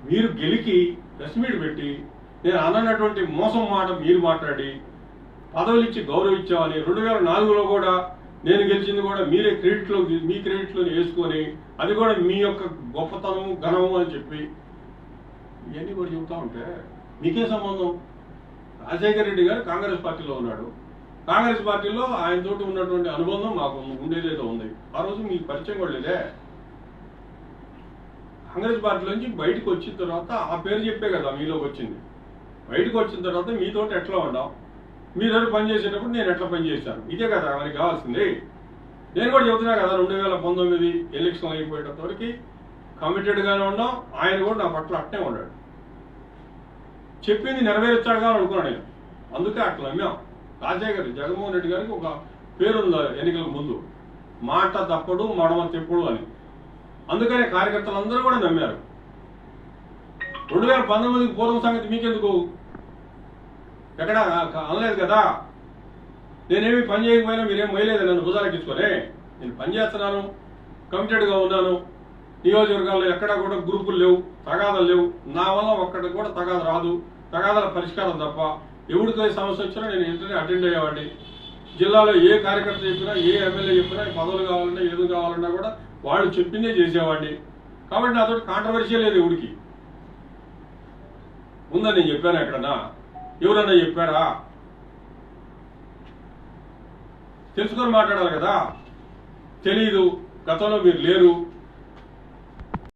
మీరు గెలికి press meet పెట్టి నేను అన్నటువంటి మోసం మాట మీరు మాట్లాడి పదవులు ఇచ్చి గౌరవించామని 2004లో కూడా నేను గెలిచింది కూడా మీరే మీ క్రెడిట్లో వేసుకొని అది కూడా మీ యొక్క గొప్పతనం ఘనము అని చెప్పి ఇవన్నీ కూడా చెబుతా ఉంటే మీకే సంబంధం? రాజశేఖర రెడ్డి గారు కాంగ్రెస్ పార్టీలో ఉన్నాడు. కాంగ్రెస్ పార్టీలో ఆయనతోటి ఉన్నటువంటి అనుబంధం మాకు ఉండేదేదో ఉంది. ఆ రోజు మీకు పరిచయం కూడా లేదే. కాంగ్రెస్ పార్టీలోంచి బయటకు వచ్చిన తర్వాత ఆ పేరు చెప్పే కదా మీలోకి వచ్చింది. బయటకు వచ్చిన తర్వాత మీతోటి ఎట్లా ఉన్నాం, మీరు పనిచేసేటప్పుడు నేను ఎట్లా పనిచేశాను, ఇదే కదా మనకి కావాల్సింది. నేను కూడా చెబుతున్నా కదా 2019 ఎలక్షన్ అయిపోయేటంత వరకు కమిటెడ్గానే ఉన్నాం. ఆయన కూడా నా పట్ల అట్నే ఉన్నాడు. చెప్పింది నెరవేర్చాడుగా అనుకున్నాను నేను. అందుకే అట్లా నమ్మాం. జగన్మోహన్ రెడ్డి గారికి ఒక పేరుంది ఎన్నికల ముందు, మాట తప్పడు మడమ తెప్పుడు అని. అందుకనే కార్యకర్తలందరూ కూడా నమ్మారు. 2019 పూర్వం సంగతి మీకెందుకు? ఎక్కడ అనలేదు కదా. నేనేమి పని చేయకపోయినా మీరేం మొయ్యలేదు నన్ను భుజాలకు ఇచ్చుకొని. నేను పని చేస్తున్నాను, కమిటెడ్గా ఉన్నాను. నియోజకవర్గాల్లో ఎక్కడా కూడా గ్రూపులు లేవు, తగాదాలు లేవు. నా వల్ల ఒక్కటి కూడా తగాద రాదు. తగాదాల పరిష్కారం తప్ప ఎవరికై సమస్య వచ్చినా నేను వెంటనే అటెండ్ అయ్యేవాడిని. జిల్లాలో ఏ కార్యకర్త చెప్పినా, ఏ ఎమ్మెల్యే చెప్పినా, పదవులు కావాలన్నా ఏది కావాలన్నా కూడా వాళ్ళు చెప్పిందే చేసేవాడిని. కాబట్టి నాతో కాంట్రవర్షియల్ లేదు. ఎవరికి ఉందని నేను చెప్పాను? ఎక్కడన్నా ఎవరన్నా చెప్పారా? తెలుసుకొని మాట్లాడాలి కదా. తెలీదు, గతంలో మీరు లేరు.